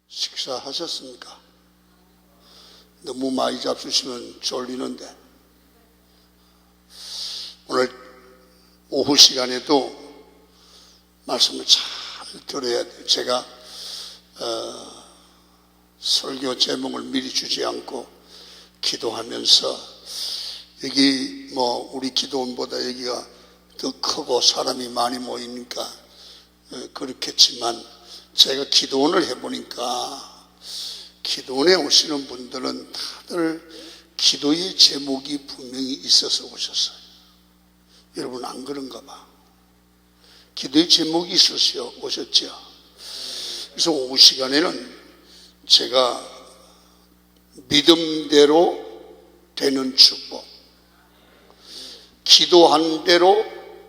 식사하셨습니까? 너무 많이 잡수시면 졸리는데 오늘 오후 시간에도 말씀을 잘 들어야 돼요. 제가 설교 제목을 미리 주지 않고 기도하면서 여기 우리 기도원보다 여기가 더 크고 사람이 많이 모이니까 그렇겠지만 제가 기도원을 해보니까 기도원에 오시는 분들은 다들 기도의 제목이 분명히 있어서 오셨어요. 여러분 안 그런가 봐. 기도의 제목이 있어서 오셨죠. 그래서 오후 시간에는 제가 믿음대로 되는 축복, 기도한 대로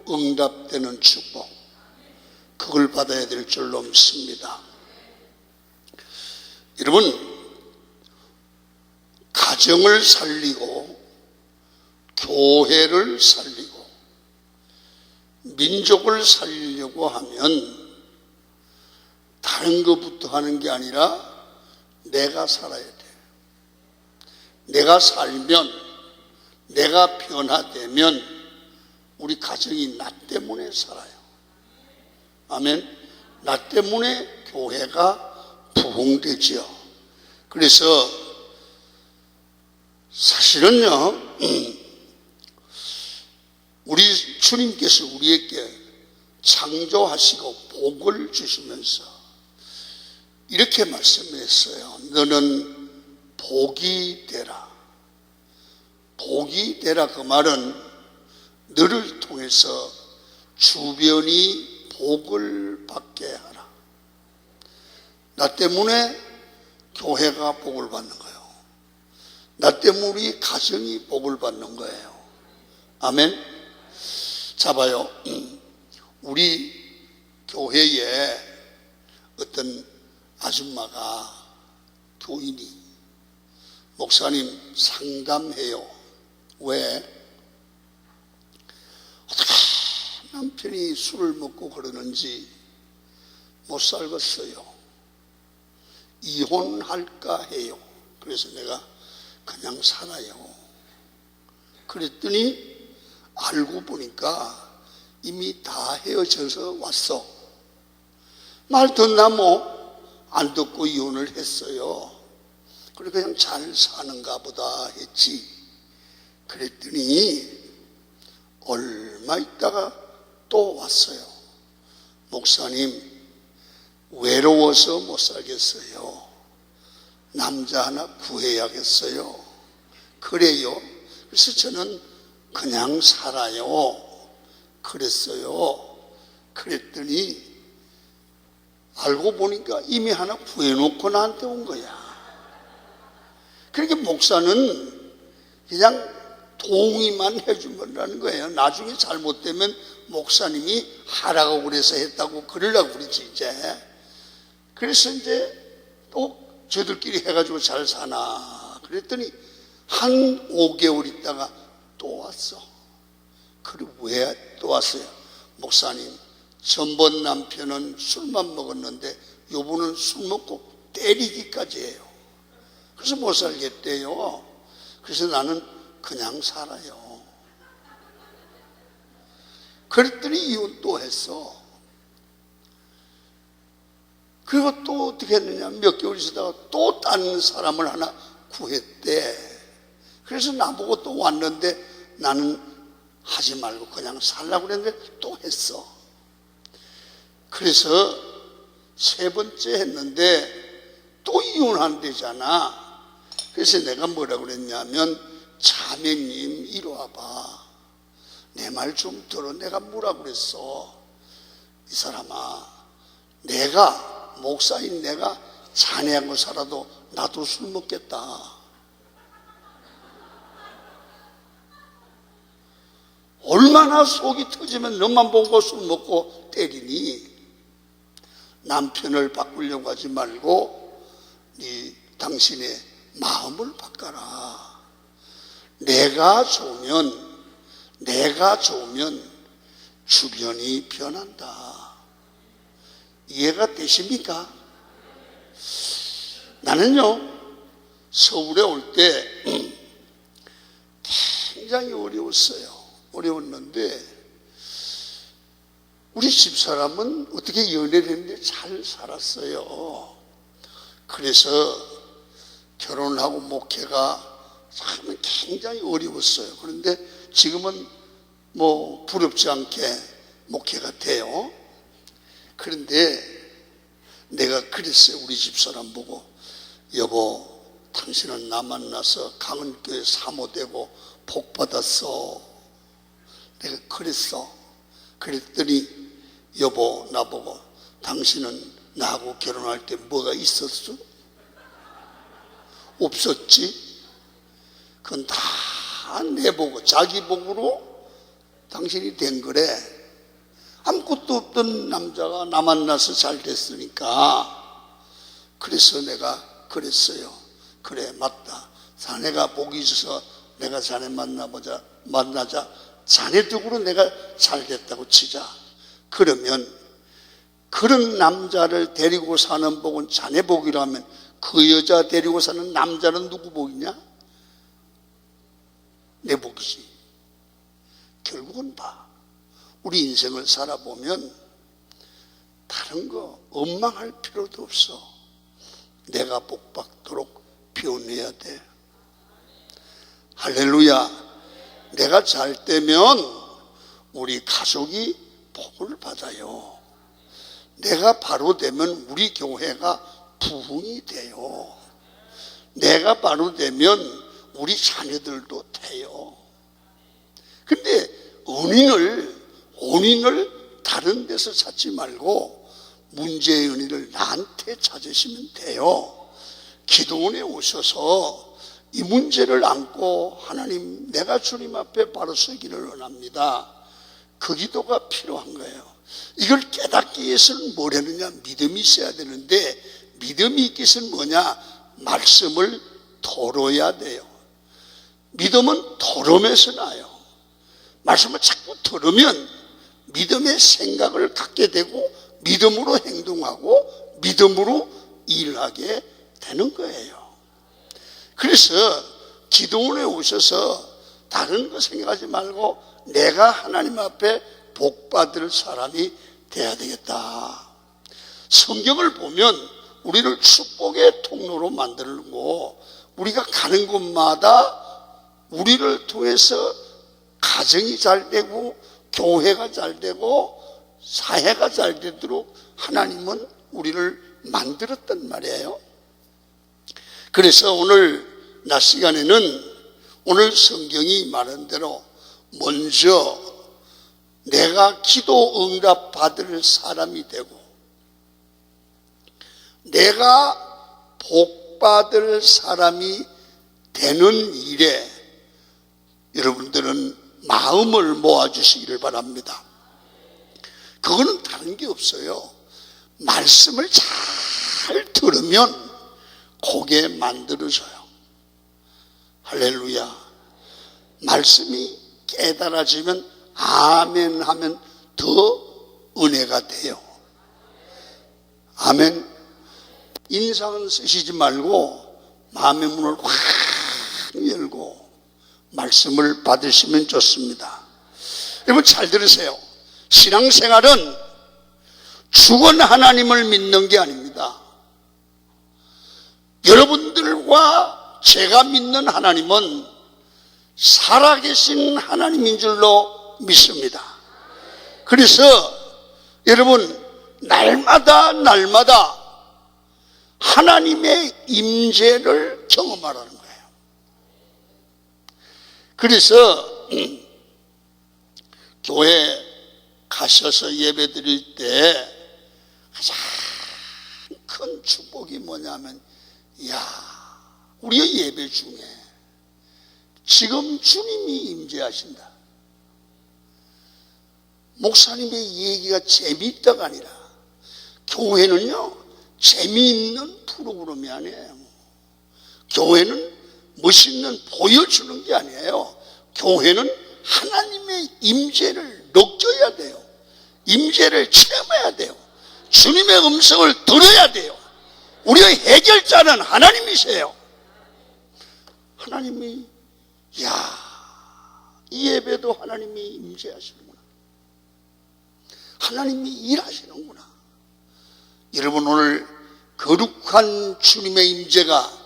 응답되는 축복, 그걸 받아야 될 줄로 믿습니다. 여러분, 가정을 살리고 교회를 살리고 민족을 살리려고 하면 다른 것부터 하는 게 아니라 내가 살아야 돼. 내가 살면, 내가 변화되면 우리 가정이 나 때문에 살아요. 아멘. 나 때문에 교회가 부흥되지요. 그래서 사실은요, 우리 주님께서 우리에게 창조하시고 복을 주시면서 이렇게 말씀했어요. 너는 복이 되라. 복이 되라 그 말은 너를 통해서 주변이 복을 받게 하라. 나 때문에 교회가 복을 받는 거예요. 나 때문에 우리 가정이 복을 받는 거예요. 아멘. 자 봐요. 우리 교회에 어떤 아줌마가 교인이 목사님 상담해요. 왜? 어떻게 남편이 술을 먹고 그러는지 못 살겠어요. 이혼할까 해요. 그래서 내가 그냥 살아요. 그랬더니 알고 보니까 이미 다 헤어져서 왔어. 말 듣나 안 듣고 이혼을 했어요. 그래 그냥 잘 사는가 보다 했지. 그랬더니 얼마 있다가 또 왔어요. 목사님, 외로워서 못 살겠어요. 남자 하나 구해야겠어요. 그래요. 그래서 저는 그냥 살아요. 그랬어요. 그랬더니 알고 보니까 이미 하나 구해놓고 나한테 온 거야. 그러니까 목사는 그냥 동의만 해주면라는 거예요. 나중에 잘못되면 목사님이 하라고 그래서 했다고 그러려고 그러지 이제. 그래서 이제 또 저들끼리 해가지고 잘 사나 그랬더니 한 5개월 있다가 또 왔어. 그래 왜 또 왔어요? 목사님, 전번 남편은 술만 먹었는데 요번은 술 먹고 때리기까지 해요. 그래서 못 살겠대요. 그래서 나는 그냥 살아요. 그랬더니 이혼 또 했어. 그리고 또 어떻게 했느냐, 몇 개월 있다가 또 다른 사람을 하나 구했대. 그래서 나보고 또 왔는데 나는 하지 말고 그냥 살라고 그랬는데 또 했어. 그래서 세 번째 했는데 또 이혼한대잖아. 그래서 내가 뭐라고 그랬냐면, 자매님 이리 와봐. 내 말 좀 들어. 내가 뭐라고 그랬어? 이 사람아, 내가 목사인 내가 자네하고 살아도 나도 술 먹겠다. 얼마나 속이 터지면 너만 보고 술 먹고 때리니. 남편을 바꾸려고 하지 말고 당신의 마음을 바꿔라. 내가 좋으면 주변이 변한다. 이해가 되십니까? 나는요, 서울에 올 때 굉장히 어려웠는데 우리 집사람은 어떻게 연애를 했는데 잘 살았어요. 그래서 결혼하고 목회가 참 굉장히 어려웠어요. 그런데 지금은 뭐 부럽지 않게 목회가 돼요. 그런데 내가 그랬어요. 우리 집사람 보고, 여보, 당신은 나 만나서 강은교회 사모되고 복 받았어. 내가 그랬어. 그랬더니 여보 나보고, 당신은 나하고 결혼할 때 뭐가 있었어? 없었지? 그건 다 내 복으로, 자기 복으로 당신이 된 거래. 아무것도 없던 남자가 나 만나서 잘 됐으니까. 그래서 내가 그랬어요. 그래, 맞다. 자네가 복이 있어서 내가 자네 만나자. 자네 덕으로 내가 잘 됐다고 치자. 그러면 그런 남자를 데리고 사는 복은 자네 복이라면 그 여자 데리고 사는 남자는 누구 복이냐? 내 복이지. 결국은 봐. 우리 인생을 살아보면 다른 거 원망할 필요도 없어. 내가 복받도록 표현해야 돼. 할렐루야. 내가 잘 되면 우리 가족이 복을 받아요. 내가 바로 되면 우리 교회가 부흥이 돼요. 내가 바로 되면 우리 자녀들도 돼요. 근데 원인을 다른 데서 찾지 말고 문제의 원인을 나한테 찾으시면 돼요. 기도원에 오셔서 이 문제를 안고 하나님, 내가 주님 앞에 바로 서기를 원합니다. 그 기도가 필요한 거예요. 이걸 깨닫기 위해서는 뭘 했느냐? 믿음이 있어야 되는데, 믿음이 있기 위해서는 뭐냐? 말씀을 들어야 돼요. 믿음은 들음에서 나요. 말씀을 자꾸 들으면 믿음의 생각을 갖게 되고 믿음으로 행동하고 믿음으로 일하게 되는 거예요. 그래서 기도원에 오셔서 다른 거 생각하지 말고 내가 하나님 앞에 복 받을 사람이 돼야 되겠다. 성경을 보면 우리를 축복의 통로로 만들고, 우리가 가는 곳마다 우리를 통해서 가정이 잘 되고 교회가 잘 되고 사회가 잘 되도록 하나님은 우리를 만들었단 말이에요. 그래서 오늘 낮 시간에는 오늘 성경이 말한 대로 먼저 내가 기도 응답 받을 사람이 되고 내가 복 받을 사람이 되는 일에 여러분들은 마음을 모아주시기를 바랍니다. 그거는 다른 게 없어요. 말씀을 잘 들으면 고개 만들어져요. 할렐루야. 말씀이 깨달아지면 아멘 하면 더 은혜가 돼요. 아멘. 인상은 쓰시지 말고 마음의 문을 확 열고 말씀을 받으시면 좋습니다. 여러분 잘 들으세요. 신앙생활은 죽은 하나님을 믿는 게 아닙니다. 여러분들과 제가 믿는 하나님은 살아계신 하나님인 줄로 믿습니다. 그래서 여러분 날마다 하나님의 임재를 경험하라는 거예요. 그래서 교회 가셔서 예배 드릴 때 가장 큰 축복이 뭐냐면, 우리의 예배 중에 지금 주님이 임재하신다. 목사님의 얘기가 재미있다가 아니라, 교회는요 재미있는 프로그램이 아니에요. 교회는 멋있는 보여주는 게 아니에요. 교회는 하나님의 임재를 느껴야 돼요. 임재를 체험해야 돼요. 주님의 음성을 들어야 돼요. 우리의 해결자는 하나님이세요. 하나님이, 이 예배도 하나님이 임재하시는구나. 하나님이 일하시는구나. 여러분, 오늘 거룩한 주님의 임재가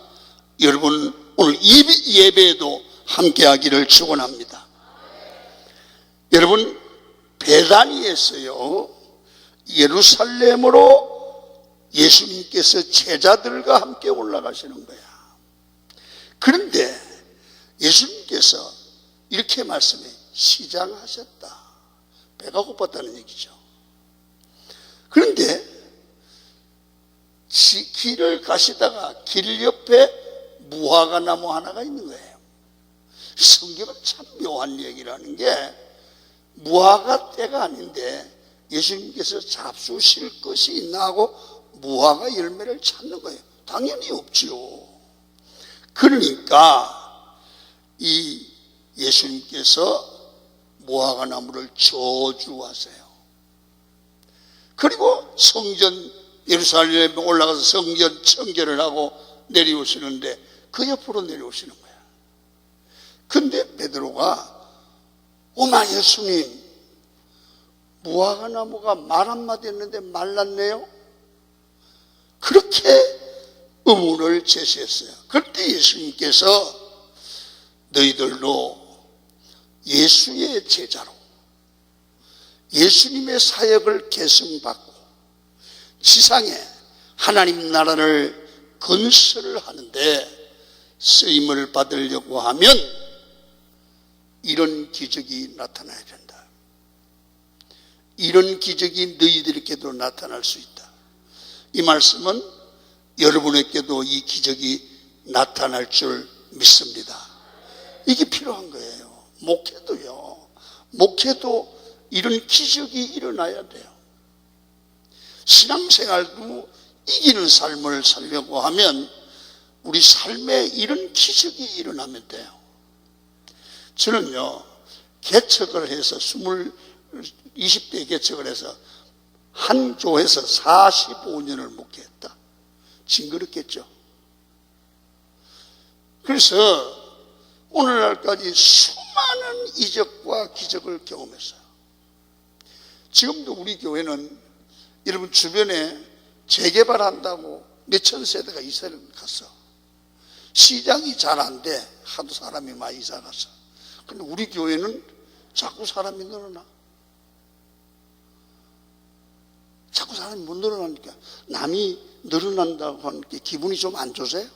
여러분 오늘 예배에도 함께하기를 축원합니다. 여러분, 베다니에서요, 예루살렘으로 예수님께서 제자들과 함께 올라가시는 거야. 그런데 예수님께서 이렇게 말씀해, 시장하셨다. 배가 고팠다는 얘기죠. 그런데 길을 가시다가 길 옆에 무화과 나무 하나가 있는 거예요. 성경은 참 묘한 얘기라는 게, 무화과 때가 아닌데 예수님께서 잡수실 것이 있나 하고 무화과 열매를 찾는 거예요. 당연히 없지요. 그러니까 이 예수님께서 무화과 나무를 저주하세요. 그리고 성전 예루살렘에 올라가서 성전 청결을 하고 내려오시는데 그 옆으로 내려오시는 거야. 근데 베드로가, 오마 예수님, 무화과 나무가 말 한마디 했는데 말랐네요. 그렇게 의문을 제시했어요. 그때 예수님께서 너희들도 예수의 제자로 예수님의 사역을 계승받고 지상에 하나님 나라를 건설하는데 쓰임을 받으려고 하면 이런 기적이 나타나야 된다. 이런 기적이 너희들에게도 나타날 수 있다. 이 말씀은 여러분에게도 이 기적이 나타날 줄 믿습니다. 이게 필요한 거예요. 목회도요. 목회도 이런 기적이 일어나야 돼요. 신앙생활도 이기는 삶을 살려고 하면 우리 삶에 이런 기적이 일어나면 돼요. 저는요, 개척을 해서 20대 개척을 해서 한 교회에서 45년을 목회했다. 징그럽겠죠. 그래서 오늘날까지 수많은 이적과 기적을 경험했어요. 지금도 우리 교회는 여러분 주변에 재개발한다고 몇천 세대가 이사를 갔어. 시장이 잘 안 돼. 하도 사람이 많이 이사 갔어. 근데 우리 교회는 자꾸 사람이 늘어나. 자꾸 사람이 못 늘어나니까 남이 늘어난다고 하는 게 기분이 좀 안 좋으세요?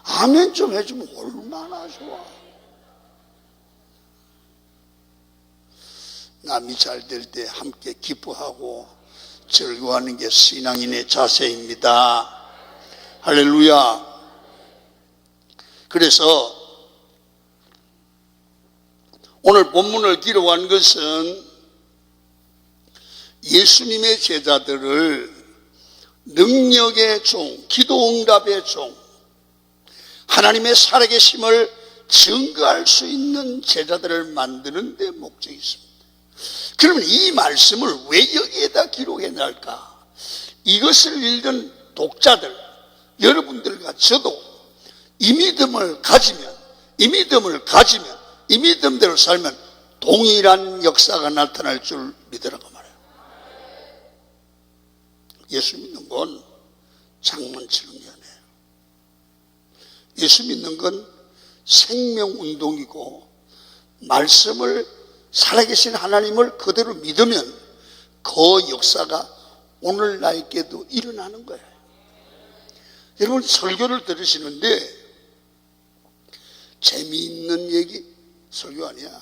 아멘 좀 해주면 얼마나 좋아. 남이 잘 될 때 함께 기뻐하고 즐거워하는 게 신앙인의 자세입니다. 할렐루야. 그래서 오늘 본문을 기록한 것은 예수님의 제자들을 능력의 종, 기도응답의 종, 하나님의 살아계심을 증거할 수 있는 제자들을 만드는 데 목적이 있습니다. 그러면 이 말씀을 왜 여기에다 기록해놨을까? 이것을 읽은 독자들, 여러분들과 저도 이 믿음을 가지면, 이 믿음대로 살면 동일한 역사가 나타날 줄 믿으라고 말해요. 예수 믿는 건 장난치는 게 아니에요. 예수 믿는 건 생명운동이고, 말씀을 살아계신 하나님을 그대로 믿으면 그 역사가 오늘 나에게도 일어나는 거예요. 여러분, 설교를 들으시는데 재미있는 얘기 설교 아니야.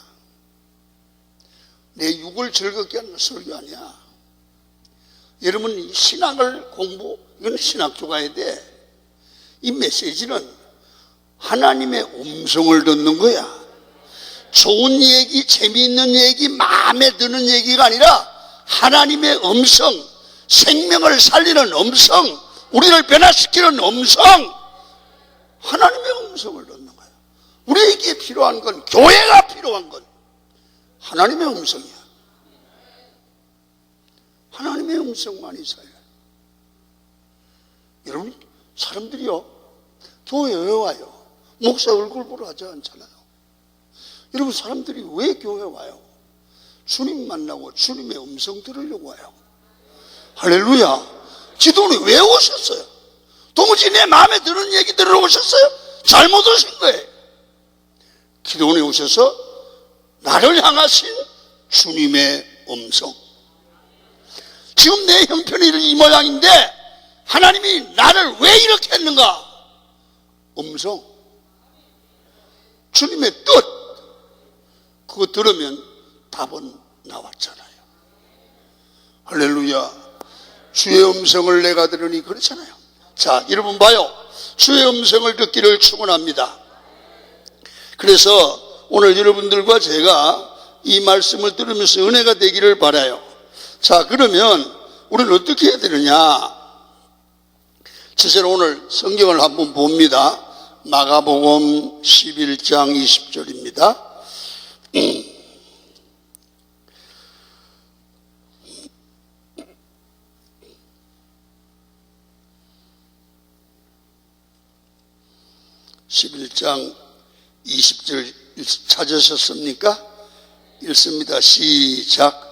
내 육을 즐겁게 하는 설교 아니야. 여러분, 신학을 이건 신학교 가야 돼. 이 메시지는 하나님의 음성을 듣는 거야. 좋은 얘기, 재미있는 얘기, 마음에 드는 얘기가 아니라 하나님의 음성, 생명을 살리는 음성, 우리를 변화시키는 음성, 하나님의 음성을 듣는 거야. 우리에게 필요한 건, 교회가 필요한 건 하나님의 음성이야. 하나님의 음성만이 살려요. 여러분, 사람들이요, 교회에 왜 와요? 목사 얼굴 보러 하지 않잖아요. 여러분, 사람들이 왜 교회에 와요? 주님 만나고 주님의 음성 들으려고 와요. 할렐루야. 기도원이 왜 오셨어요? 도무지 내 마음에 드는 얘기 들으러 오셨어요? 잘못 오신 거예요. 기도원에 오셔서 나를 향하신 주님의 음성. 지금 내 형편이 이 모양인데 하나님이 나를 왜 이렇게 했는가? 음성. 주님의 뜻. 그거 들으면 답은 나왔잖아요. 할렐루야. 주의 음성을 내가 들으니 그렇잖아요. 자, 여러분 봐요. 주의 음성을 듣기를 축원합니다. 그래서 오늘 여러분들과 제가 이 말씀을 들으면서 은혜가 되기를 바라요. 자, 그러면 우리는 어떻게 해야 되느냐? 첫째로 오늘 성경을 한번 봅니다. 마가복음 11장 20절입니다. 11장 20절 찾으셨습니까? 읽습니다. 시작.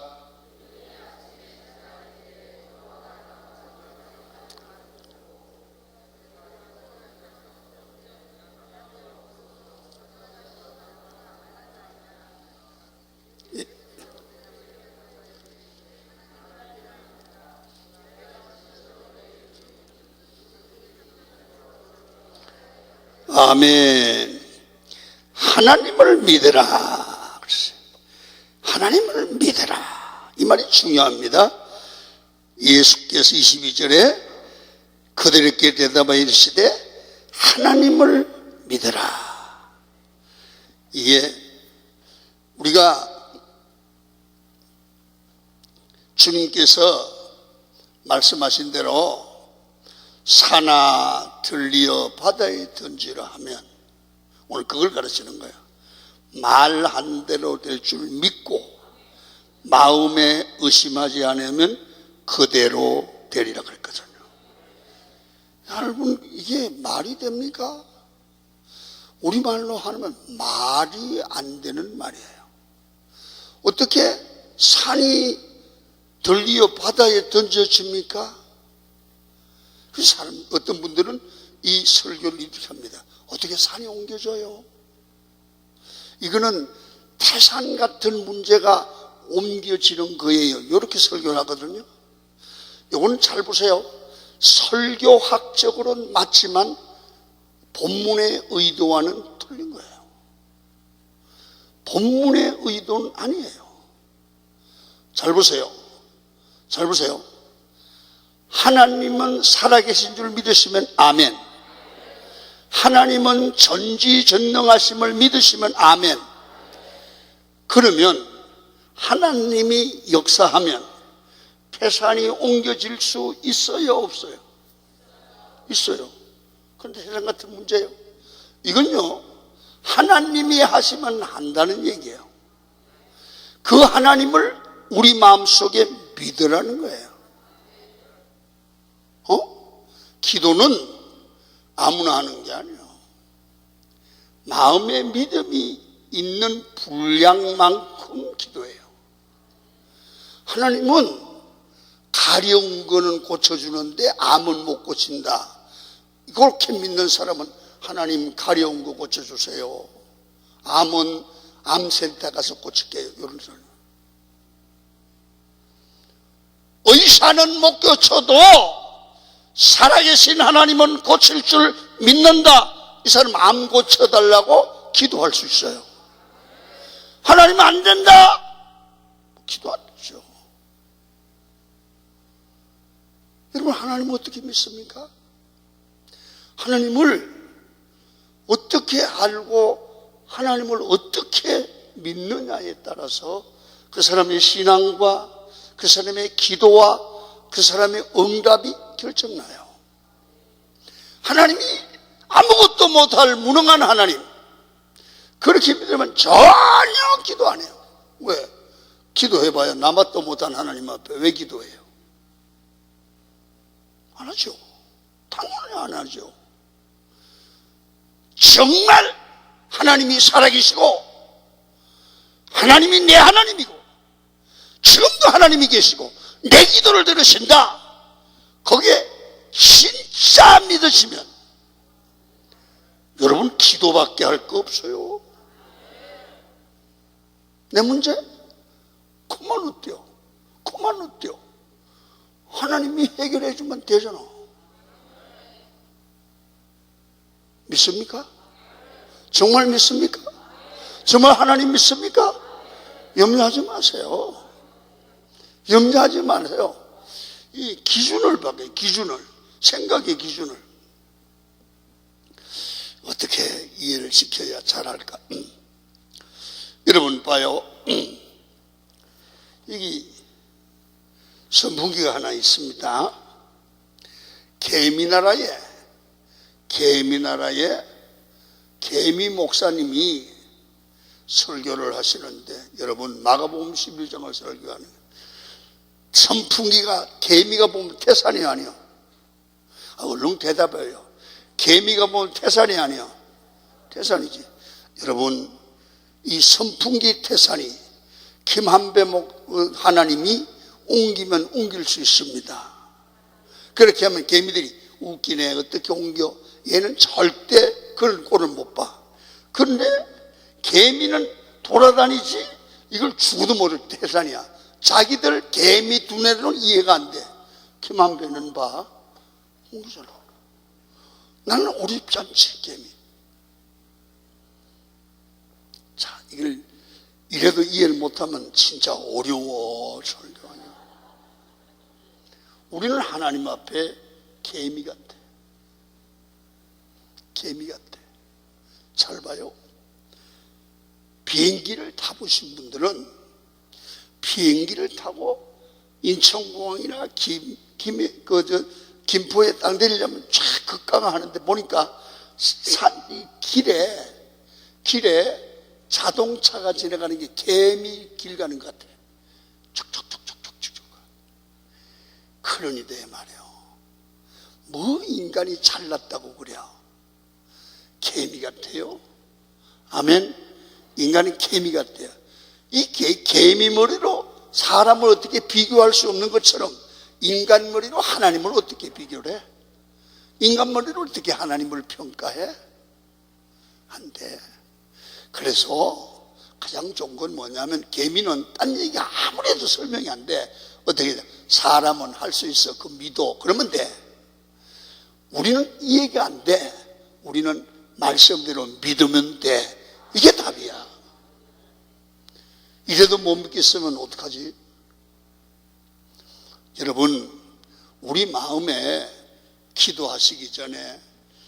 아멘. 하나님을 믿으라. 하나님을 믿으라. 이 말이 중요합니다. 예수께서 22절에 그들에게 대답하여 이르시되 하나님을 믿으라. 이게 우리가 주님께서 말씀하신 대로 사나 들리어 바다에 던지라 하면 오늘 그걸 가르치는 거예요. 말한 대로 될 줄 믿고 마음에 의심하지 않으면 그대로 되리라 그랬거든요. 여러분, 이게 말이 됩니까? 우리말로 하면 말이 안 되는 말이에요. 어떻게 산이 들리어 바다에 던져집니까? 그 사람, 어떤 분들은 이 설교를 이렇게 합니다. 어떻게 산이 옮겨져요? 이거는 태산 같은 문제가 옮겨지는 거예요. 이렇게 설교를 하거든요. 이거는 잘 보세요. 설교학적으로는 맞지만 본문의 의도와는 틀린 거예요. 본문의 의도는 아니에요. 잘 보세요. 잘 보세요. 하나님은 살아계신 줄 믿으시면 아멘. 하나님은 전지전능하심을 믿으시면 아멘. 그러면 하나님이 역사하면 태산이 옮겨질 수 있어요, 없어요? 있어요. 그런데 세상 같은 문제예요. 이건요, 하나님이 하시면 한다는 얘기예요. 그 하나님을 우리 마음속에 믿으라는 거예요. 기도는 아무나 하는 게 아니에요. 마음의 믿음이 있는 분량만큼 기도해요. 하나님은 가려운 거는 고쳐주는데 암은 못 고친다. 그렇게 믿는 사람은 하나님 가려운 거 고쳐주세요. 암은 암센터 가서 고칠게요. 이런 사람. 의사는 못 고쳐도 살아계신 하나님은 고칠 줄 믿는다. 이 사람 암 고쳐달라고 기도할 수 있어요. 하나님 안 된다. 기도 안 되죠. 여러분, 하나님을 어떻게 믿습니까? 하나님을 어떻게 알고 하나님을 어떻게 믿느냐에 따라서 그 사람의 신앙과 그 사람의 기도와 그 사람의 응답이 결정나요. 하나님이 아무것도 못할 무능한 하나님, 그렇게 믿으면 전혀 기도 안 해요. 왜? 기도해봐야 나맛도 못한 하나님 앞에 왜 기도해요? 안 하죠. 당연히 안 안 하죠. 정말 하나님이 살아계시고 하나님이 내 하나님이고 지금도 하나님이 계시고 내 기도를 들으신다, 거기에 진짜 믿으시면 여러분 기도밖에 할 거 없어요. 내 문제? 그만 어때요? 그만 어때요? 하나님이 해결해 주면 되잖아. 믿습니까? 정말 믿습니까? 정말 하나님 믿습니까? 염려하지 마세요. 염려하지 마세요. 이 기준을 봐요. 기준을, 생각의 기준을 어떻게 이해를 시켜야 잘할까? 여러분 봐요. 여기 선풍기가 하나 있습니다. 개미나라에 개미 목사님이 설교를 하시는데, 여러분 마가복음 11장을 설교하는, 선풍기가 개미가 보면 태산이 아니요. 얼른 대답해요. 개미가 보면 태산이 아니요. 태산이지. 여러분 이 선풍기 태산이 김한배목 하나님이 옮기면 옮길 수 있습니다. 그렇게 하면 개미들이 웃기네, 어떻게 옮겨? 얘는 절대 그걸 꼴을 못 봐. 그런데 개미는 돌아다니지 이걸 죽어도 모를 태산이야. 자기들 개미 두뇌로는 이해가 안 돼. 김한배는 봐, 옮기잖아. 나는 어렵지 않지, 개미. 자, 이걸 이래도 이해를 못하면 진짜 어려워, 설교하냐. 우리는 하나님 앞에 개미 같아. 개미 같아. 잘 봐요. 비행기를 타보신 분들은 비행기를 타고 인천공항이나 김포에 땅 내리려면 쫙 급강하는데 보니까 이 길에 자동차가 지나가는 게 개미 길 가는 것 같아. 촉촉촉촉촉촉. 그러니까 말이에요. 뭐 인간이 잘났다고 그래요. 개미 같아요. 아멘. 인간은 개미 같아요. 이 개미 머리로 사람을 어떻게 비교할 수 없는 것처럼 인간 머리로 하나님을 어떻게 비교를 해? 인간 머리로 어떻게 하나님을 평가해? 안 돼. 그래서 가장 좋은 건 뭐냐면, 개미는 딴 얘기가 아무래도 설명이 안 돼. 어떻게 돼? 사람은 할 수 있어. 그 믿어. 그러면 돼. 우리는 이 얘기가 안 돼. 우리는 말씀대로 믿으면 돼. 이게 답이야. 이래도 못 믿겠으면 어떡하지? 여러분, 우리 마음에 기도하시기 전에,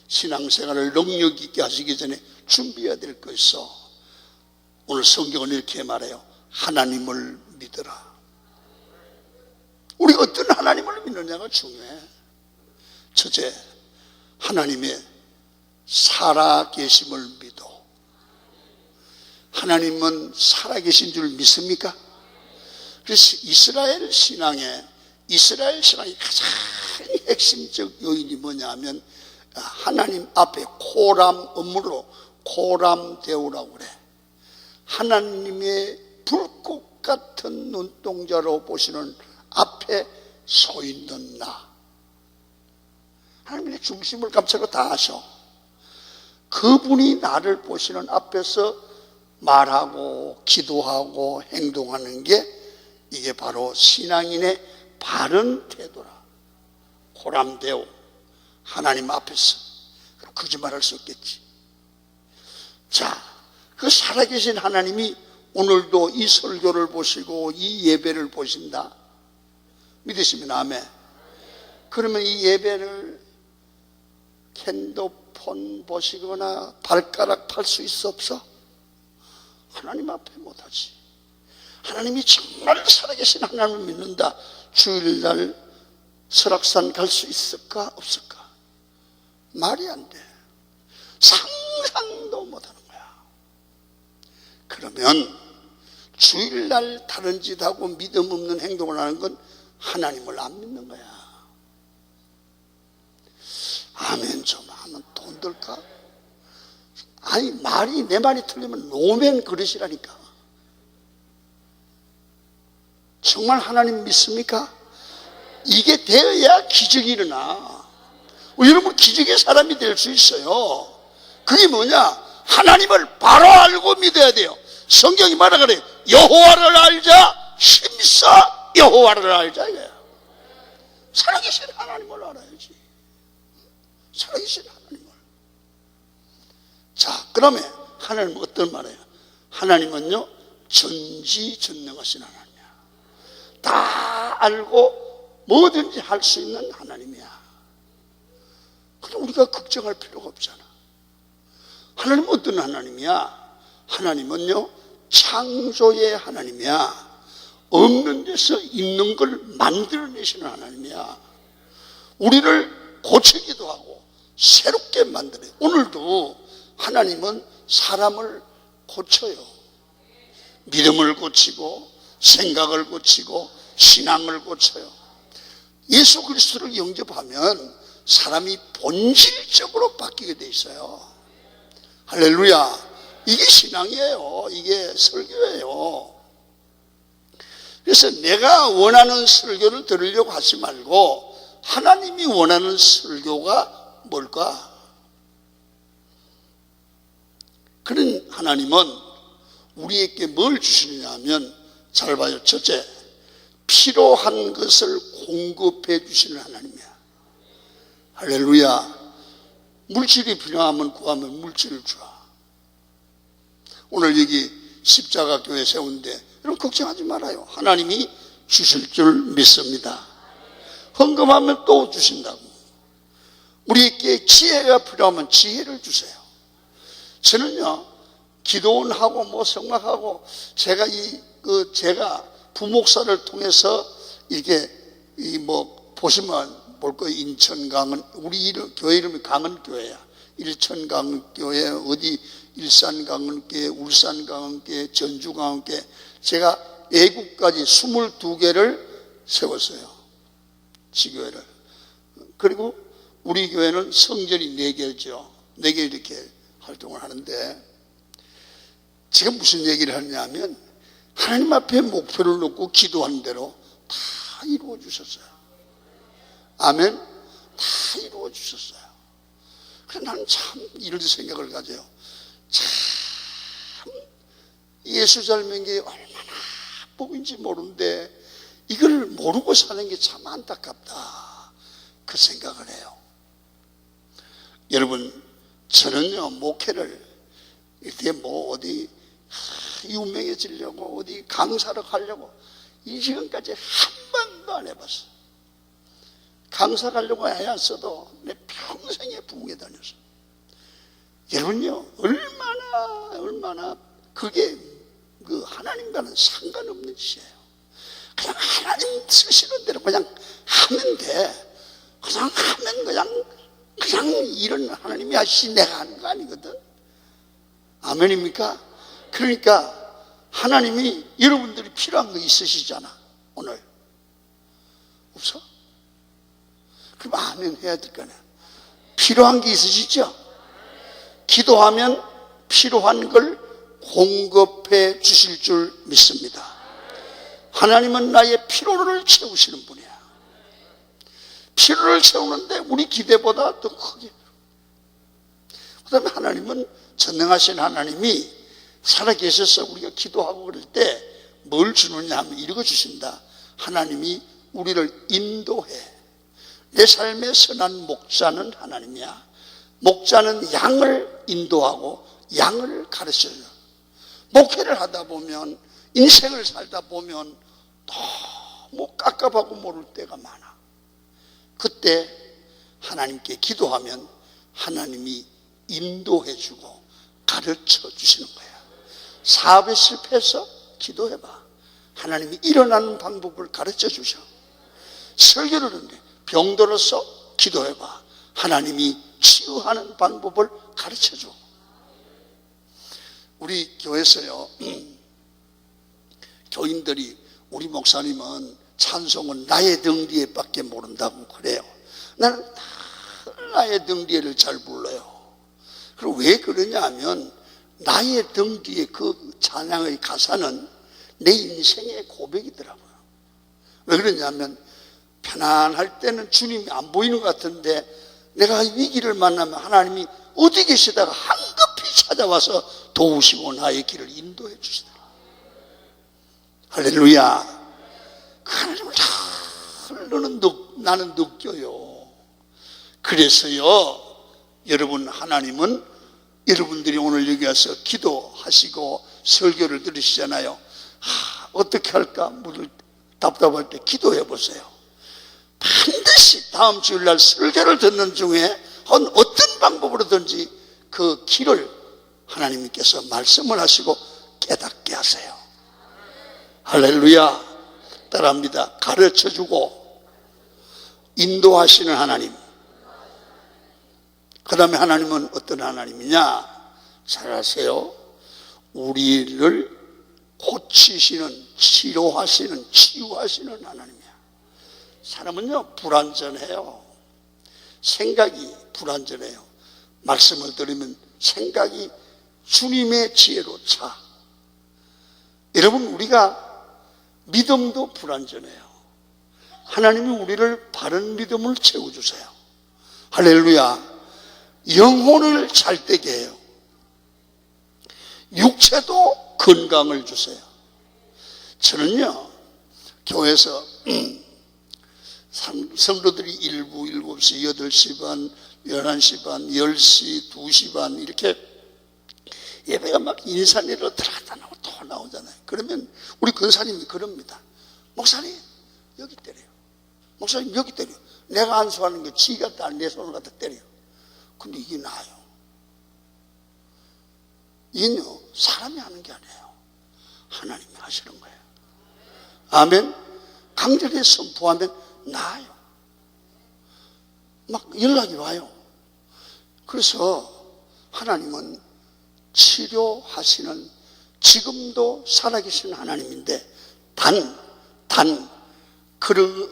신앙생활을 능력 있게 하시기 전에 준비해야 될 거 있어. 오늘 성경은 이렇게 말해요. 하나님을 믿어라. 우리가 어떤 하나님을 믿느냐가 중요해. 첫째, 하나님의 살아계심을 믿어. 하나님은 살아계신 줄 믿습니까? 그래서 이스라엘 신앙의 가장 핵심적 요인이 뭐냐 하면, 하나님 앞에 코람 업무로 코람데오라고 그래. 하나님의 불꽃 같은 눈동자로 보시는 앞에 서 있는 나. 하나님의 중심을 감싸고 다 아셔. 그분이 나를 보시는 앞에서 말하고 기도하고 행동하는 게, 이게 바로 신앙인의 바른 태도라. 코람데오. 하나님 앞에서. 거짓말할 수 없겠지. 자, 그 살아계신 하나님이 오늘도 이 설교를 보시고 이 예배를 보신다. 믿으시면 아멘. 그러면 이 예배를 핸드폰 보시거나 발가락 팔 수 있어 없어? 하나님 앞에 못하지. 하나님이 정말 살아계신 하나님을 믿는다. 주일날 설악산 갈 수 있을까 없을까? 말이 안 돼. 상상도 못하는 거야. 그러면 주일날 다른 짓하고 믿음 없는 행동을 하는 건 하나님을 안 믿는 거야. 아멘. 믿을까? 아니, 내 말이 틀리면 노면 그릇이라니까. 정말 하나님 믿습니까? 이게 되어야 기적이 일어나. 여러분, 기적의 사람이 될 수 있어요. 그게 뭐냐? 하나님을 바로 알고 믿어야 돼요. 성경이 말하 그래요. 여호와를 알자, 힘써 여호와를 알자 이거야. 살아계신 하나님을 알아야지. 살아계신 하나님을. 자, 그러면 하나님은 어떤 말이에요? 하나님은요, 전지전능하신 하나님이야. 다 알고 뭐든지 할 수 있는 하나님이야. 그럼 우리가 걱정할 필요가 없잖아. 하나님은 어떤 하나님이야? 하나님은요, 창조의 하나님이야. 없는 데서 있는 걸 만들어내시는 하나님이야. 우리를 고치기도 하고 새롭게 만드네. 오늘도 하나님은 사람을 고쳐요. 믿음을 고치고 생각을 고치고 신앙을 고쳐요. 예수 그리스도를 영접하면 사람이 본질적으로 바뀌게 돼 있어요. 할렐루야. 이게 신앙이에요. 이게 설교예요. 그래서 내가 원하는 설교를 들으려고 하지 말고 하나님이 원하는 설교가 뭘까? 그런 하나님은 우리에게 뭘 주시느냐 하면, 잘 봐요. 첫째, 필요한 것을 공급해 주시는 하나님이야. 할렐루야. 물질이 필요하면 구하면 물질을 줘. 오늘 여기 십자가 교회 세운데 여러분 걱정하지 말아요. 하나님이 주실 줄 믿습니다. 헌금하면 또 주신다고. 우리에게 지혜가 필요하면 지혜를 주세요. 저는요, 기도원하고 뭐 성막하고 제가 제가 부목사를 통해서 이렇게 보시면 볼 거예요. 인천 강은, 우리 교회 이름이 강은교회야. 일천 강은교회, 어디 일산 강은교회, 울산 강은교회, 전주 강은교회. 제가 애국까지 22개를 세웠어요. 지교회를. 그리고 우리 교회는 성전이 4개죠. 4개 이렇게 활동을 하는데, 제가 무슨 얘기를 하느냐면, 하나님 앞에 목표를 놓고 기도하는 대로 다 이루어 주셨어요. 아멘. 다 이루어 주셨어요. 그래서 나는 참 이런 생각을 가져요. 참 예수 잘 믿는 게 얼마나 복인지 모르는데 이걸 모르고 사는 게 참 안타깝다, 그 생각을 해요. 여러분, 저는요, 목회를 이렇게 어디 유명해지려고 어디 강사를 가려고 이 시간까지 한 번도 안 해봤어. 강사 가려고 애 안 써도 내 평생에 부흥에 다녔어. 여러분요, 얼마나 그게 그 하나님과는 상관없는 짓이에요. 그냥 하나님 쓰시는 대로 그냥 하면 돼. 그냥 하면 그냥 이런 하나님이 하시지 내가 하는 거 아니거든. 아멘입니까? 그러니까 하나님이 여러분들이 필요한 거 있으시잖아. 오늘 없어? 그럼 아멘 해야 될 거 아니야. 필요한 게 있으시죠? 기도하면 필요한 걸 공급해 주실 줄 믿습니다. 하나님은 나의 필요를 채우시는 분이야. 필요를 채우는데 우리 기대보다 더 크게. 그 다음에 하나님은 전능하신 하나님이 살아계셔서 우리가 기도하고 그럴 때 뭘 주느냐 하면 이러고 주신다. 하나님이 우리를 인도해. 내 삶의 선한 목자는 하나님이야. 목자는 양을 인도하고 양을 가르쳐요. 목회를 하다 보면, 인생을 살다 보면 너무 깝깝하고 모를 때가 많아. 그때 하나님께 기도하면 하나님이 인도해주고 가르쳐 주시는 거야. 사업에 실패해서 기도해봐. 하나님이 일어나는 방법을 가르쳐 주셔. 설교를 하는데 병들어서 기도해봐. 하나님이 치유하는 방법을 가르쳐 줘. 우리 교회에서요, 교인들이 우리 목사님은 찬송은 나의 등 뒤에밖에 모른다고 그래요. 나는 다 나의 등 뒤에를 잘 불러요. 그리고 왜 그러냐 하면 나의 등 뒤에 그 찬양의 가사는 내 인생의 고백이더라고요. 왜 그러냐면 편안할 때는 주님이 안 보이는 것 같은데 내가 위기를 만나면 하나님이 어디 계시다가 한급히 찾아와서 도우시고 나의 길을 인도해 주시더라. 할렐루야. 그 하나님을 나는 느껴요. 그래서요, 여러분, 하나님은 여러분들이 오늘 여기 와서 기도하시고 설교를 들으시잖아요. 어떻게 할까? 답답할 때 기도해 보세요. 반드시 다음 주일날 설교를 듣는 중에 어떤 방법으로든지 그 길을 하나님께서 말씀을 하시고 깨닫게 하세요. 할렐루야. 따라합니다. 가르쳐주고 인도하시는 하나님. 그 다음에 하나님은 어떤 하나님이냐? 잘 아세요. 우리를 고치시는, 치료하시는, 치유하시는 하나님이야. 사람은요, 불완전해요. 생각이 불완전해요. 말씀을 들으면 생각이 주님의 지혜로 차. 여러분, 우리가 믿음도 불완전해요. 하나님이 우리를 바른 믿음을 채워주세요. 할렐루야. 영혼을 잘되게 해요. 육체도 건강을 주세요. 저는요, 교회에서 성도들이 1부, 7시, 8시 반, 11시 반, 10시, 2시 반 이렇게 예배가 막 인산리로 들어갔다 나오고 또 나오잖아요. 그러면 우리 권사님이 그럽니다. 목사님 여기 때려요. 목사님 여기 때려요. 내가 안수하는 게 지가 내 손을 갖다 때려요. 근데 이게 나아요. 이건요, 사람이 하는 게 아니에요. 하나님이 하시는 거예요. 아멘. 강제로 선포하면 나아요. 막 연락이 와요. 그래서 하나님은 치료하시는, 지금도 살아계신 하나님인데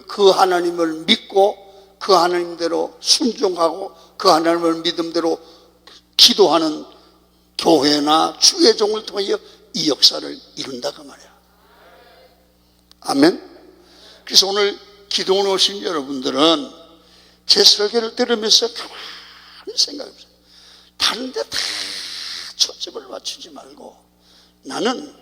그 하나님을 믿고 그 하나님대로 순종하고 그 하나님을 믿음대로 기도하는 교회나 주의 종을 통하여 이 역사를 이룬다고 말이야. 아멘. 그래서 오늘 기도원 오신 여러분들은 제 설교를 들으면서 가만히 생각해보세요. 다른 데 다 초점을 맞추지 말고 나는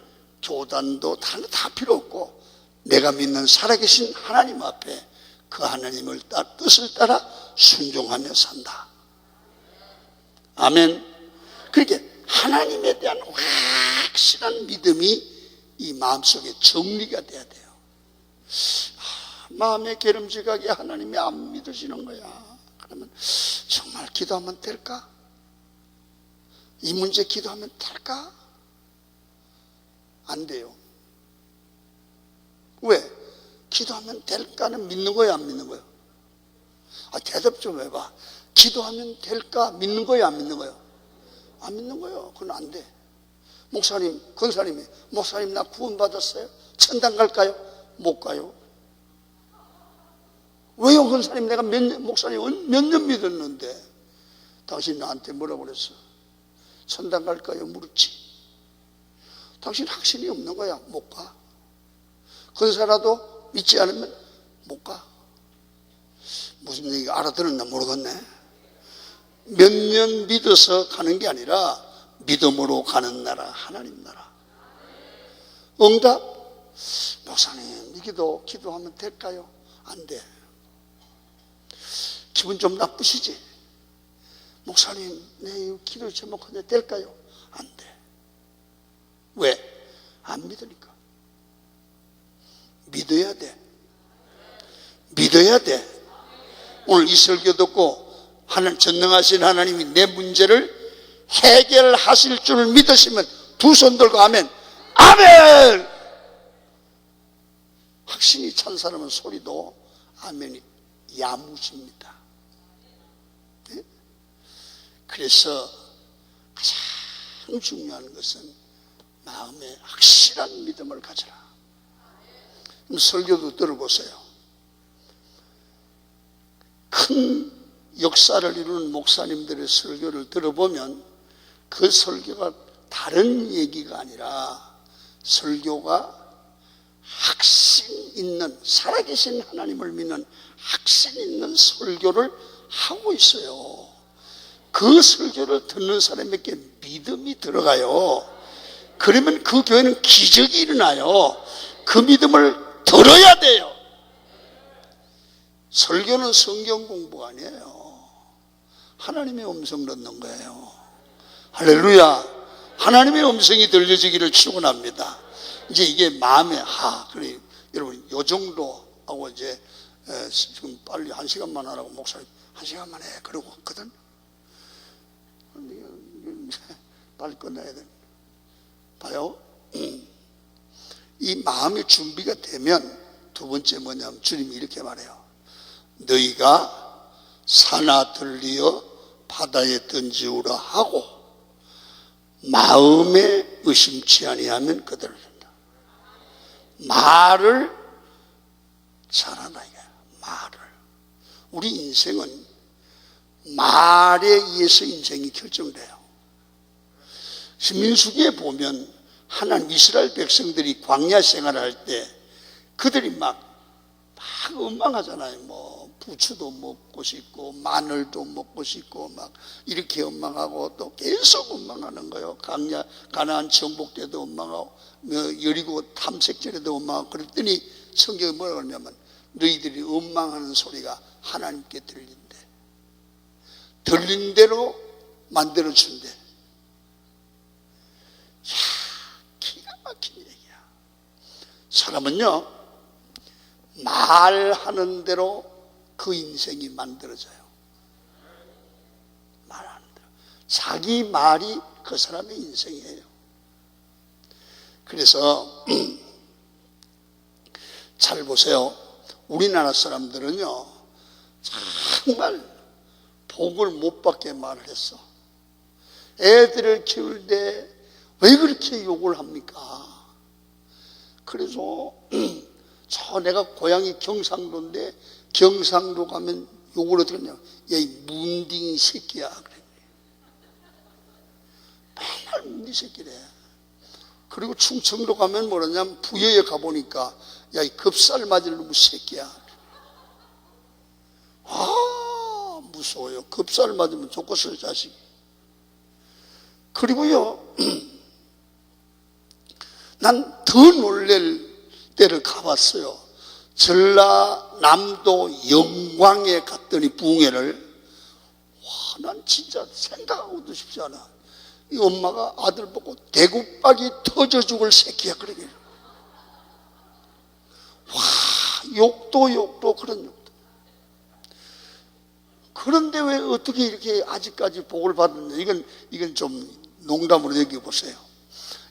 교단도 다른 데 다 필요 없고 내가 믿는 살아계신 하나님 앞에 그 하나님을 뜻을 따라 순종하며 산다. 아멘. 그렇게 하나님에 대한 확실한 믿음이 이 마음속에 정리가 돼야 돼요. 마음의 게름지각에 하나님이 안 믿으시는 거야. 그러면 정말 기도하면 될까? 이 문제 기도하면 될까? 안 돼요. 왜? 기도하면 될까는 믿는 거야, 안 믿는 거야? 대답 좀 해봐. 기도하면 될까? 믿는 거야, 안 믿는 거야? 안 믿는 거예요. 그건 안 돼. 목사님, 권사님이, 목사님 나 구원받았어요? 천당 갈까요? 못 가요. 왜요, 권사님? 내가 목사님 몇 년 믿었는데 당신 나한테 뭐라고 그랬어? 천당 갈까요? 물었지. 당신 확신이 없는 거야. 못 가. 권사라도 믿지 않으면 못 가. 무슨 얘기 알아들었나 모르겠네. 몇 년 믿어서 가는 게 아니라 믿음으로 가는 나라, 하나님 나라. 응답? 목사님, 기도하면 될까요? 안 돼. 기분 좀 나쁘시지? 목사님, 내 기도 제목하는데 될까요? 안 돼. 왜? 안 믿으니까. 믿어야 돼. 믿어야 돼. 오늘 이 설교 듣고 하나님, 전능하신 하나님이 내 문제를 해결하실 줄 믿으시면 두 손 들고 아멘. 아멘! 확신이 찬 사람은 소리도 아멘이 야무집니다. 네? 그래서 가장 중요한 것은 마음에 확실한 믿음을 가져라. 그럼 설교도 들어보세요. 큰 역사를 이루는 목사님들의 설교를 들어보면 그 설교가 다른 얘기가 아니라 설교가 확신 있는, 살아계신 하나님을 믿는 확신 있는 설교를 하고 있어요. 그 설교를 듣는 사람에게 믿음이 들어가요. 그러면 그 교회는 기적이 일어나요. 그 믿음을 들어야 돼요. 설교는 성경 공부가 아니에요. 하나님의 음성 듣는 거예요. 할렐루야. 하나님의 음성이 들려지기를 축원합니다. 이제 이게 마음에 그래 여러분 요 정도 하고 이제 지금 빨리 1시간만 하라고 목사님 1시간만 해 그러고 왔거든. 빨리 끝나야 돼. 봐요. 이 마음의 준비가 되면 두 번째 뭐냐면 주님이 이렇게 말해요. 너희가 사나 들리어 바다에 던지우라 하고 마음에 의심치 아니하면 그대로 된다. 말을 잘하라 이거야. 말을. 우리 인생은 말에 의해서 인생이 결정돼요. 민수기에 보면 하나님 이스라엘 백성들이 광야 생활할 때 그들이 막 원망하잖아요. 뭐 부추도 먹고 싶고 마늘도 먹고 싶고 막 이렇게 원망하고 또 계속 원망하는 거예요. 가나안 정복 때도 원망하고 여리고 탐색전에도 원망하고 그랬더니 성경이 뭐라고 하냐면 너희들이 원망하는 소리가 하나님께 들린대. 들린 대로 만들어준대. 기가 막힌 얘기야. 사람은요 말하는 대로 그 인생이 만들어져요. 말하는 대로. 자기 말이 그 사람의 인생이에요. 그래서 잘 보세요. 우리나라 사람들은요 정말 복을 못 받게 말을 했어. 애들을 키울 때 왜 그렇게 욕을 합니까? 그래서 저 내가 고향이 경상도인데 경상도 가면 욕을 어떻게 하냐. 야, 이 문딩 새끼야. 그래. 맨날 문딩 새끼래. 그리고 충청도 가면 뭐라냐면 부여에 가보니까 야, 이 급살 맞을 놈의 새끼야. 무서워요. 급살 맞으면 좋겠어요, 자식이. 그리고요, 난 더 놀랄 때를 가봤어요. 전라남도 영광에 갔더니 부흥회를 난 진짜 생각하고도 싶지 않아. 이 엄마가 아들 보고 대구박이 터져 죽을 새끼야 그러게. 욕도 그런 욕도. 그런데 왜 어떻게 이렇게 아직까지 복을 받았냐. 이건 좀 농담으로 얘기해 보세요.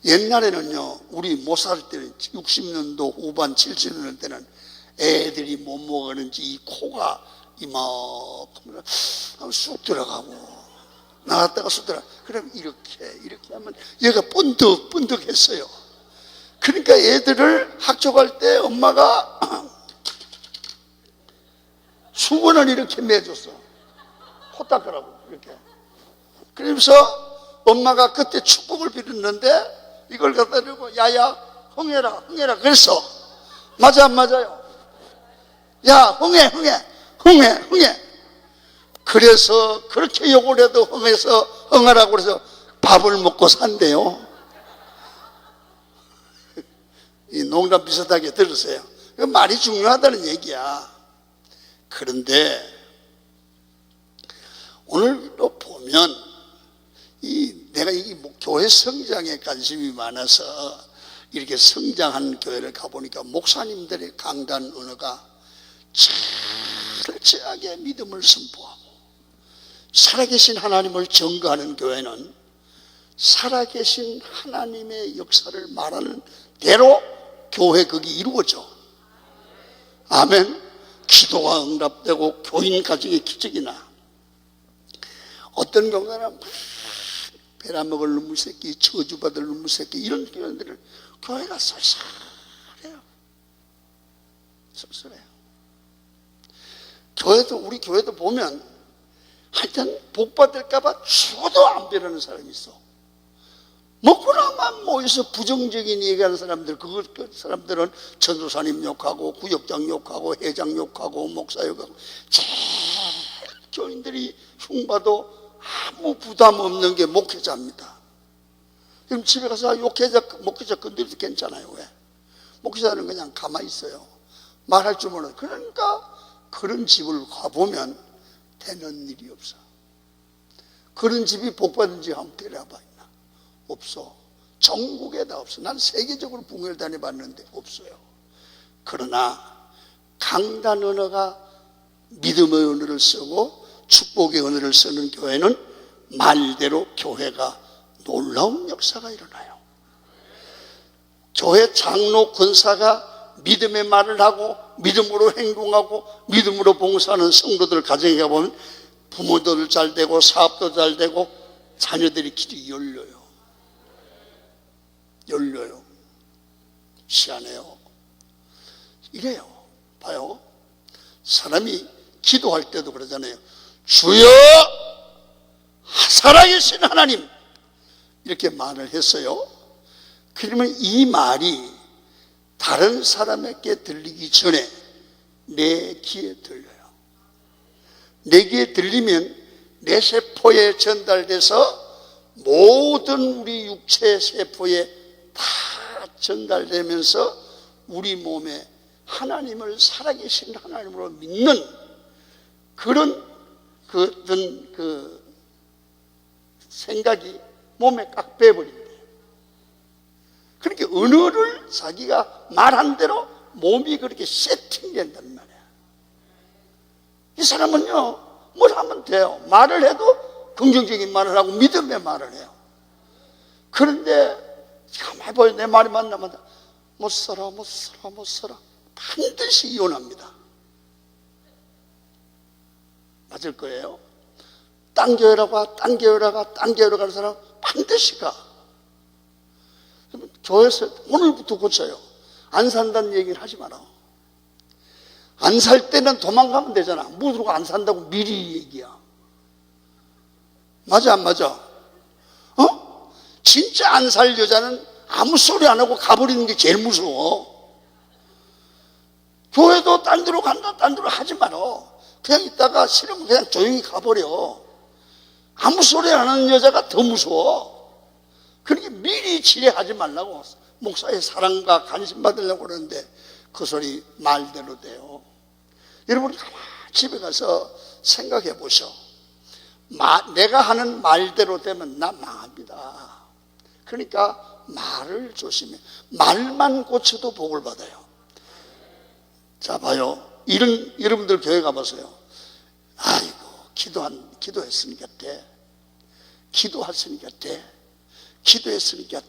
옛날에는요, 우리 못 살 때는 60년도 후반 70년대 때는 애들이 못 먹었는지 이 코가 이만큼 쑥 들어가고 나갔다가 쑥 들어가. 그럼 이렇게 하면 얘가 번득번득했어요. 그러니까 애들을 학교 갈 때 엄마가 수건을 이렇게 매줬어. 코 닦으라고 이렇게. 그러면서 엄마가 그때 축복을 빌었는데 이걸 갖다 주고 야야 흥해라 그랬어. 맞아 안 맞아요? 야 흥해. 그래서 그렇게 욕을 해도 흥하라고 그래서 밥을 먹고 산대요. 이 농담 비슷하게 들으세요. 말이 중요하다는 얘기야. 그런데 오늘도 보면 내가 이 교회 성장에 관심이 많아서 이렇게 성장한 교회를 가보니까 목사님들의 강단 언어가 철저하게 믿음을 선포하고 살아계신 하나님을 증거하는 교회는 살아계신 하나님의 역사를 말하는 대로 교회 그게 이루어져. 아멘. 기도가 응답되고 교인 가정의 기적이 나. 어떤 경우는 베라먹을 놈의 새끼, 저주받을 놈의 새끼 이런 교회들을 교회가 쏠쏠해요. 쏠쏠해요. 우리 교회도 보면 하여튼 복 받을까봐 죽어도 안 베라는 사람이 있어. 먹고나만 모여서 부정적인 얘기하는 사람들, 그 사람들은 전도사님 욕하고 구역장 욕하고 회장 욕하고 목사 욕하고, 제일 교인들이 흉봐도 아무 부담 없는 게 목회자입니다. 그럼 집에 가서 목회자 건드려도 괜찮아요. 왜? 목회자는 그냥 가만히 있어요. 말할 줄 몰라요. 그러니까 그런 집을 가보면 되는 일이 없어. 그런 집이 복받은 집 한번 데려봐 있나? 없어. 전국에다 없어. 난 세계적으로 붕괴를 다녀봤는데 없어요. 그러나 강단 언어가 믿음의 언어를 쓰고 축복의 언어를 쓰는 교회는 말대로 교회가 놀라운 역사가 일어나요. 교회 장로 권사가 믿음의 말을 하고 믿음으로 행동하고 믿음으로 봉사하는 성도들 가정에 가보면 부모들 잘 되고 사업도 잘 되고 자녀들이 길이 열려요. 희한해요. 이래요. 봐요. 사람이 기도할 때도 그러잖아요. 주여 살아계신 하나님, 이렇게 말을 했어요. 그러면 이 말이 다른 사람에게 들리기 전에 내 귀에 들려요. 내 귀에 들리면 내 세포에 전달돼서 모든 우리 육체 세포에 다 전달되면서 우리 몸에 하나님을 살아계신 하나님으로 믿는 그런 그 생각이 몸에 깍 빼버린대요. 그렇게 언어를 자기가 말한 대로 몸이 그렇게 세팅된단 말이야. 이 사람은요, 뭘 하면 돼요. 말을 해도 긍정적인 말을 하고 믿음의 말을 해요. 그런데 가만히 보여. 내 말이 맞나마다 못 살아. 반드시 이혼합니다. 맞을 거예요. 딴 교회로 가는 사람 반드시 가. 교회에서 오늘부터 고쳐요. 안 산다는 얘기를 하지 마라. 안 살 때는 도망가면 되잖아. 무슨 안 산다고 미리 얘기야. 맞아 안 맞아? 진짜 안 살 여자는 아무 소리 안 하고 가버리는 게 제일 무서워. 교회도 딴 데로 간다, 딴 데로 하지 마라. 그냥 있다가 싫으면 그냥 조용히 가버려. 아무 소리 안 하는 여자가 더 무서워. 그러니까 미리 지뢰하지 말라고. 목사의 사랑과 관심 받으려고 그러는데 그 소리 말대로 돼요. 여러분 집에 가서 생각해 보셔. 내가 하는 말대로 되면 나 망합니다. 그러니까 말을 조심해. 말만 고쳐도 복을 받아요. 자 봐요. 여러분들 교회 가보세요. 아이고 기도했으니까 돼. 기도했으니까 돼. 기도했으니까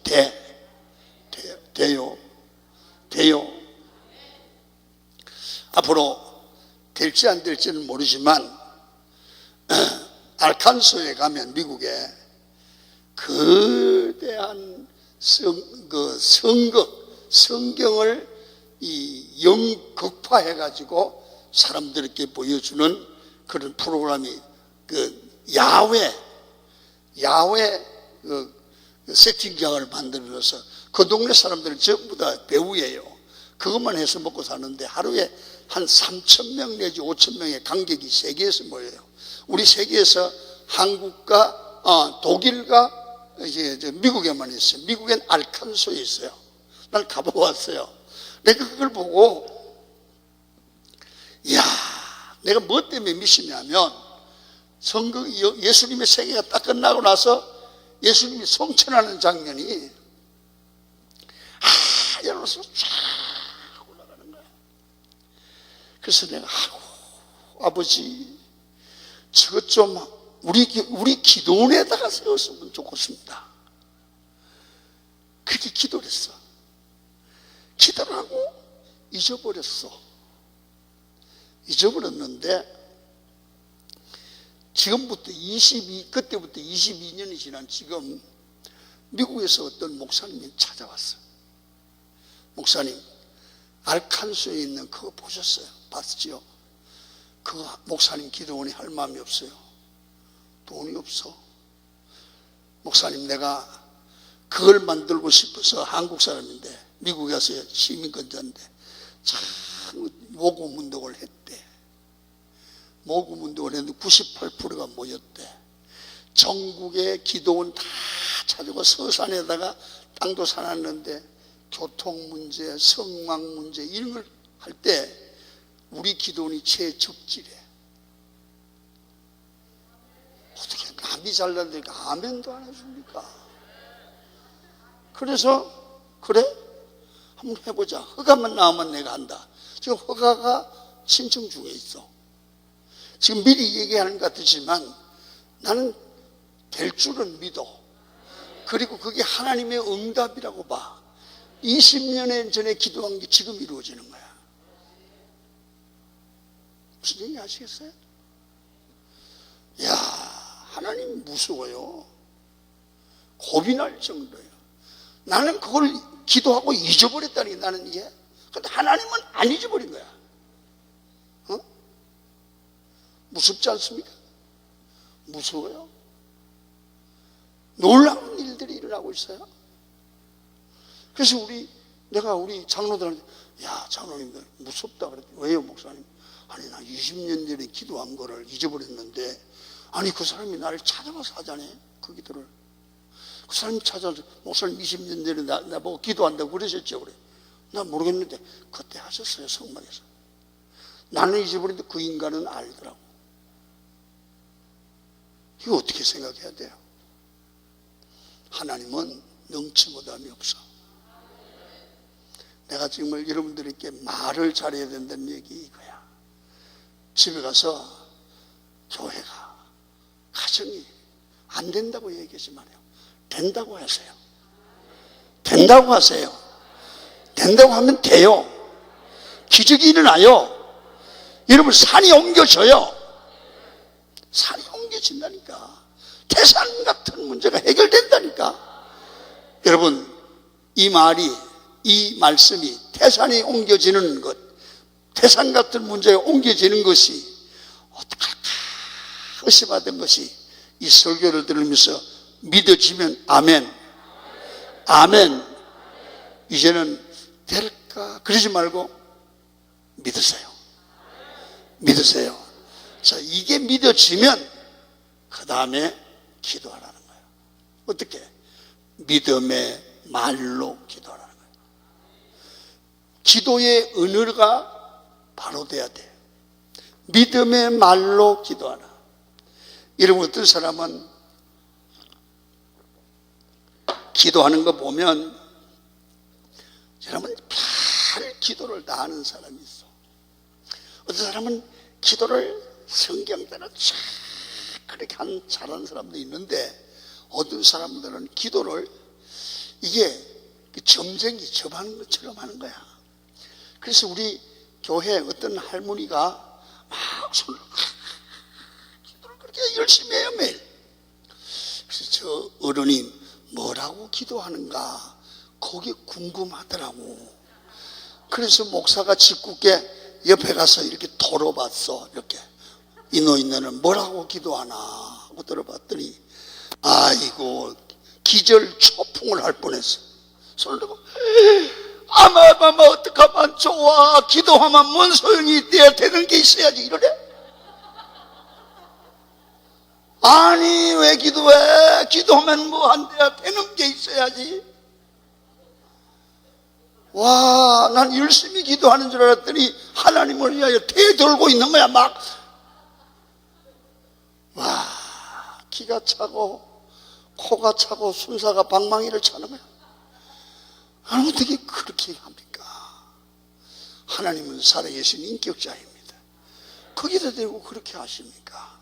돼요. 앞으로 될지 안 될지는 모르지만 알칸소에 가면 미국에 거대한 성경을 영극화해가지고 사람들에게 보여주는 그런 프로그램이 야외 세팅장을 만들어서 그 동네 사람들은 전부 다 배우예요. 그것만 해서 먹고 사는데 하루에 한 3,000명 내지 5,000명의 관객이 세계에서 모여요. 우리 세계에서 한국과 독일과 이제 미국에만 있어요. 미국엔 알칸소에 있어요. 난 가보고 왔어요. 내가 그걸 보고 내가 뭐 때문에 미시냐면 예수님의 세계가 딱 끝나고 나서 예수님이 성천하는 장면이 하늘로서 쫙 올라가는 거야. 그래서 내가 아버지 저것 좀 우리 기도원에다가 세웠으면 좋겠습니다. 그렇게 기도를 했어. 기도를 하고 잊어버렸는데 그때부터 22년이 지난 지금 미국에서 어떤 목사님이 찾아왔어요. 목사님, 알칸소에 있는 그거 보셨어요? 봤지요? 그거 목사님 기도원이 할 마음이 없어요. 돈이 없어. 목사님, 내가 그걸 만들고 싶어서 한국 사람인데 미국에 가서 시민권자인데 참 모금운동을 했대. 모금운동을 했는데 98%가 모였대. 전국의 기도원 다 찾아고 서산에다가 땅도 사놨는데 교통 문제, 성막 문제 이런 걸 할 때 우리 기도원이 최적질해. 어떻게 남이 잘나니까 아멘도 안 해줍니까? 그래서 그래? 한번 해보자. 허가만 나오면 내가 한다. 지금 허가가 신청 중에 있어. 지금 미리 얘기하는 것 같지만 나는 될 줄은 믿어. 그리고 그게 하나님의 응답이라고 봐. 20년 전에 기도한 게 지금 이루어지는 거야. 무슨 얘기 아시겠어요? 야, 하나님 무서워요. 겁이 날 정도예요. 나는 그걸 기도하고 잊어버렸다니. 나는 이게. 근데 하나님은 안 잊어버린 거야. 어? 무섭지 않습니까? 무서워요. 놀라운 일들이 일어나고 있어요. 그래서 내가 우리 장로들한테, 야, 장로님들 무섭다 그랬더니, 왜요, 목사님? 아니, 나 20년 전에 기도한 거를 잊어버렸는데, 아니, 그 사람이 나를 찾아와서 하자네, 그 기도를. 그 사람이 찾아와서, 목사님 20년 전에 나보고 기도한다고 그러셨죠? 그래. 나 모르겠는데, 그때 하셨어요, 성막에서. 나는 잊어버렸는데 그 인간은 알더라고. 이거 어떻게 생각해야 돼요? 하나님은 능치 못함이 없어. 내가 정말 여러분들에게 말을 잘해야 된다는 얘기 이거야. 집에 가서 교회가, 가정이 안 된다고 얘기하지 말아요. 된다고 하세요. 된다고 하세요. 된다고 하면 돼요. 기적이 일어나요. 여러분, 산이 옮겨져요. 산이 옮겨진다니까. 태산 같은 문제가 해결된다니까. 여러분, 이 말씀이 태산이 옮겨지는 것, 태산 같은 문제가 옮겨지는 것이 어떡할까 의심하던 것이 이 설교를 들으면서 믿어지면 아멘. 아멘. 이제는 될까? 그러지 말고 믿으세요. 믿으세요. 자, 이게 믿어지면 그 다음에 기도하라는 거예요. 어떻게? 믿음의 말로 기도하라는 거예요. 기도의 은혜가 바로 돼야 돼. 믿음의 말로 기도하라. 여러분, 어떤 사람은 기도하는 거 보면 여러분 별 기도를 다 하는 사람이 있어. 어떤 사람은 기도를 성경대로 쫙 그렇게 잘하는 사람도 있는데, 어떤 사람들은 기도를 이게 점쟁이 접하는 것처럼 하는 거야. 그래서 우리 교회 어떤 할머니가 막 손을 기도를 그렇게 열심히 해요, 매일. 그래서 저 어른이 뭐라고 기도하는가 그게 궁금하더라고. 그래서 목사가 짓궂게 옆에 가서 이렇게 돌아봤어. 이렇게 이 노인네는 뭐라고 기도하나 하고 들어봤더니, 아이고 기절 초풍을 할 뻔했어. 손을 들고 아마 어떡하면 좋아. 기도하면 뭔 소용이 있대야. 되는 게 있어야지. 이러래. 아니 왜 기도해? 기도하면 뭐 한대야. 되는 게 있어야지. 와, 난 열심히 기도하는 줄 알았더니 하나님을 위하여 대들고 있는 거야. 막 와, 기가 차고 코가 차고 순사가 방망이를 차는 거야. 아니, 어떻게 그렇게 합니까? 하나님은 살아계신 인격자입니다. 거기다 대고 그렇게 하십니까?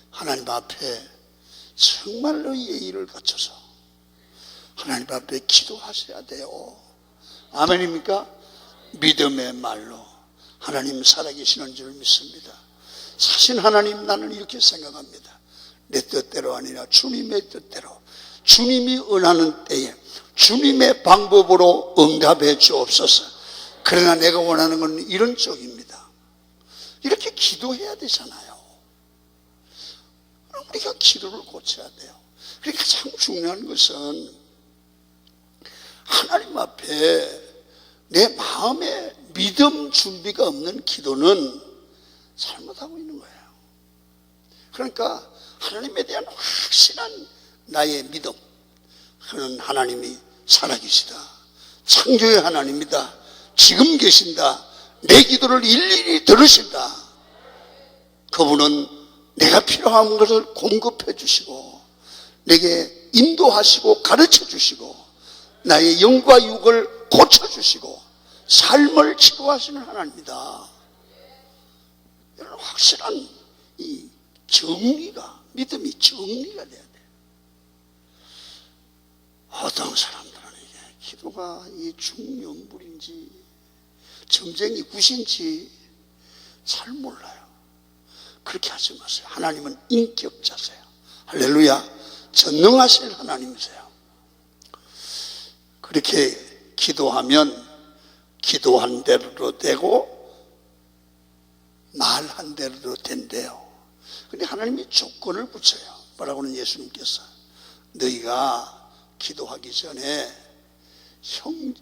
하나님 앞에 정말로 예의를 갖춰서 하나님 앞에 기도하셔야 돼요. 아멘입니까? 믿음의 말로 하나님 살아계시는 줄 믿습니다. 사실 하나님, 나는 이렇게 생각합니다. 내 뜻대로 아니라 주님의 뜻대로, 주님이 원하는 때에 주님의 방법으로 응답해 주옵소서. 그러나 내가 원하는 건 이런 쪽입니다. 이렇게 기도해야 되잖아요. 우리가 기도를 고쳐야 돼요. 그러니까 가장 중요한 것은 하나님 앞에 내 마음에 믿음 준비가 없는 기도는 잘못하고 있는 거예요. 그러니까 하나님에 대한 확실한 나의 믿음, 그는 하나님이 살아계시다, 창조의 하나님이다, 지금 계신다, 내 기도를 일일이 들으신다, 그분은 내가 필요한 것을 공급해 주시고 내게 인도하시고 가르쳐 주시고 나의 영과 육을 고쳐 주시고 삶을 치료하시는 하나님이다. 이런 확실한 이 정리가, 믿음이 정리가 돼야 돼. 어떤 사람들은 이게 기도가 이 중용불인지 점쟁이 굿인지 잘 몰라요. 그렇게 하지 마세요. 하나님은 인격자세요. 할렐루야. 전능하실 하나님이세요. 그렇게 기도하면 기도한 대로도 되고 말한 대로도 된대요. 근데 하나님이 조건을 붙여요. 뭐라고는 예수님께서 너희가 기도하기 전에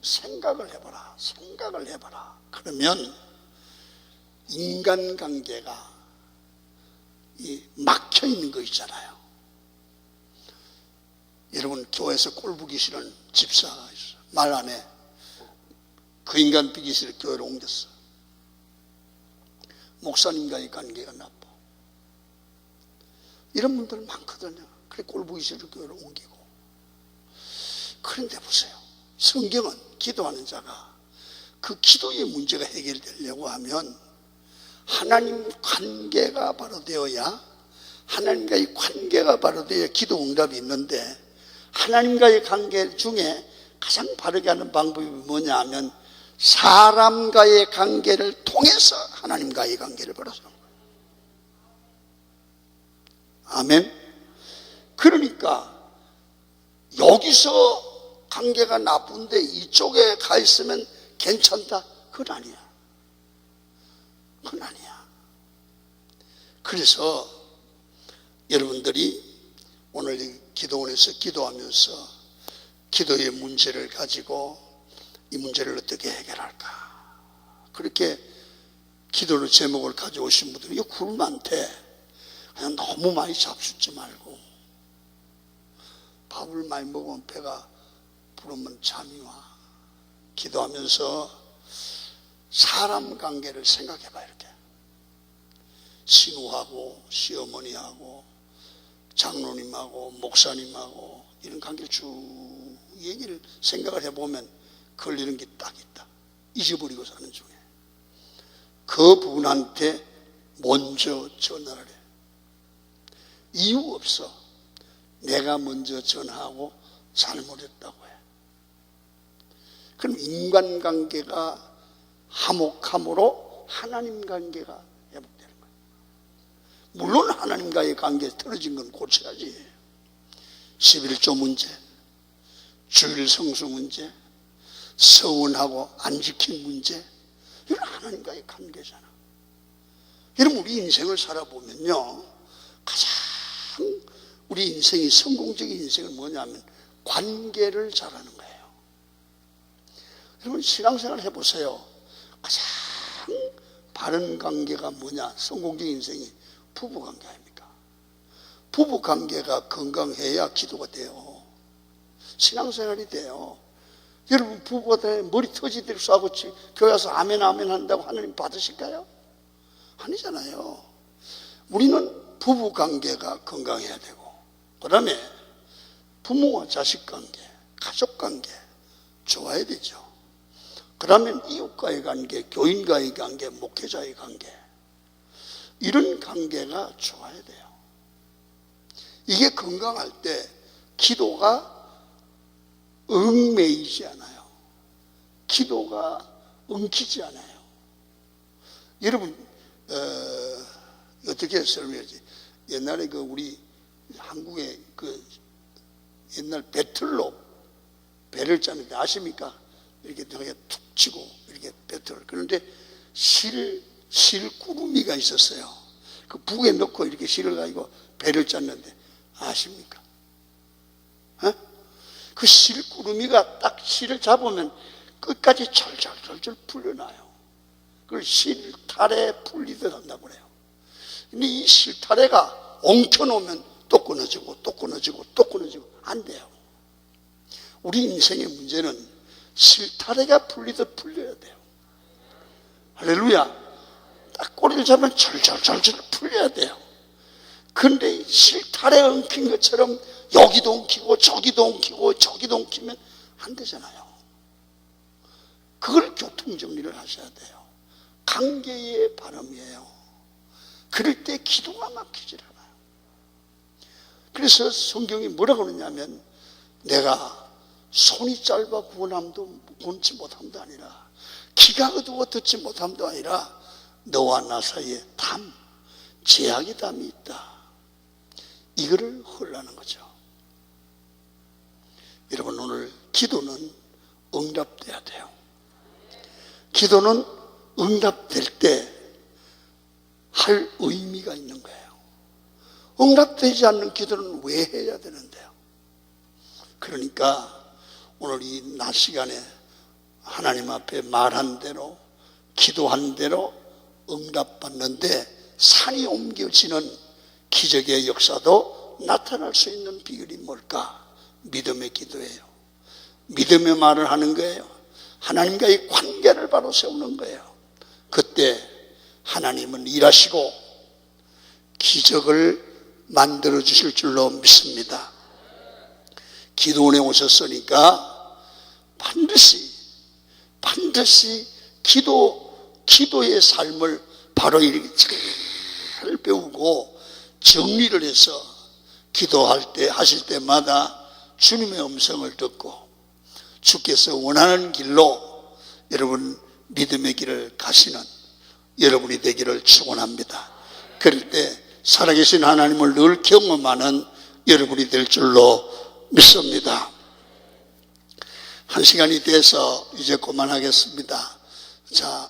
생각을 해봐라. 생각을 해봐라. 그러면 인간관계가 막혀 있는 거 있잖아요. 여러분 교회에서 꼴 보기 싫은 집사가 있어요. 말 안 해. 그 인간 비기 싫어 교회로 옮겼어. 목사님과의 관계가 나빠. 이런 분들 많거든요. 그래 꼴 보기 싫어 교회로 옮기고. 그런데 보세요. 성경은 기도하는 자가 그 기도의 문제가 해결되려고 하면 하나님 관계가 바로 되어야, 하나님과의 관계가 바로 되어야 기도 응답이 있는데, 하나님과의 관계 중에 가장 바르게 하는 방법이 뭐냐 하면 사람과의 관계를 통해서 하나님과의 관계를 벌어서 하는 거예요. 아멘. 그러니까 여기서 관계가 나쁜데 이쪽에 가 있으면 괜찮다, 그건 아니야. 그건 아니야. 그래서 여러분들이 오늘 이 기도원에서 기도하면서 기도의 문제를 가지고 이 문제를 어떻게 해결할까, 그렇게 기도의 제목을 가져오신 분들이 굶한테 그냥 너무 많이 잡숫지 말고, 밥을 많이 먹으면 배가 부르면 잠이 와. 기도하면서 사람 관계를 생각해봐. 이렇게 신우하고 시어머니하고 장로님하고 목사님하고 이런 관계를 쭉 얘기를 생각을 해보면 걸리는 게 딱 있다. 잊어버리고 사는 중에 그 분한테 먼저 전화를 해. 이유 없어. 내가 먼저 전화하고 잘못했다고 해. 그럼 인간관계가 화목함으로 하나님 관계가 회복되는 거예요. 물론 하나님과의 관계 틀어진 건 고쳐야지. 11조 문제, 주일 성수 문제, 서운하고 안 지킨 문제, 이건 하나님과의 관계잖아. 여러분 우리 인생을 살아보면요, 가장 우리 인생이 성공적인 인생은 뭐냐면 관계를 잘하는 거예요. 여러분 신앙생활 해보세요. 가장 바른 관계가 뭐냐? 성공적인 인생이 부부관계 아닙니까? 부부관계가 건강해야 기도가 돼요. 신앙생활이 돼요. 여러분 부부가 돼 머리 터지도록 싸고 교회 와서 아멘 아멘 한다고 하나님 받으실까요? 아니잖아요. 우리는 부부관계가 건강해야 되고, 그 다음에 부모와 자식관계, 가족관계 좋아야 되죠. 그러면 이웃과의 관계, 교인과의 관계, 목회자의 관계, 이런 관계가 좋아야 돼요. 이게 건강할 때 기도가 얽매이지 않아요. 기도가 엉키지 않아요. 여러분 어떻게 설명하지? 옛날에 그 우리 한국의 그 옛날 배틀로 배를 짜는데 아십니까? 이렇게 등에 툭 치고 이렇게 배틀을. 그런데 실구름이가 있었어요. 그 북에 넣고 이렇게 실을 가지고 배를 짰는데 아십니까? 어? 그 실구름이가 딱 실을 잡으면 끝까지 절절절절 풀려나요. 그걸 실타래 풀리듯 한다고 그래요. 근데 이 실타래가 엉켜놓으면 또 끊어지고 또 끊어지고 또 끊어지고 안 돼요. 우리 인생의 문제는 실타래가 풀리듯 풀려야 돼요. 할렐루야. 딱 꼬리를 잡으면 절절절절 풀려야 돼요. 그런데 실타래 엉킨 것처럼 여기도 엉키고 저기도 엉키고 저기도 엉키면 안 되잖아요. 그걸 교통정리를 하셔야 돼요. 관계의 바람이에요. 그럴 때 기도가 막히질 않아요. 그래서 성경이 뭐라고 그러냐면 내가 손이 짧아 구원함도 구원치 못함도 아니라 기가 어두워 듣지 못함도 아니라 너와 나 사이에 담, 제약의 담이 있다. 이거를 허라는 거죠. 여러분 오늘 기도는 응답돼야 돼요. 기도는 응답될 때 할 의미가 있는 거예요. 응답되지 않는 기도는 왜 해야 되는데요? 그러니까 오늘 이 낮 시간에 하나님 앞에 말한 대로 기도한 대로 응답받는데 산이 옮겨지는 기적의 역사도 나타날 수 있는 비결이 뭘까? 믿음의 기도예요. 믿음의 말을 하는 거예요. 하나님과의 관계를 바로 세우는 거예요. 그때 하나님은 일하시고 기적을 만들어 주실 줄로 믿습니다. 기도원에 오셨으니까 반드시 기도의 삶을 바로 이렇게 잘 배우고 정리를 해서 기도할 때 하실 때마다 주님의 음성을 듣고 주께서 원하는 길로 여러분 믿음의 길을 가시는 여러분이 되기를 축원합니다. 그럴 때 살아계신 하나님을 늘 경험하는 여러분이 될 줄로 믿습니다. 한 시간이 돼서 이제 그만하겠습니다. 자,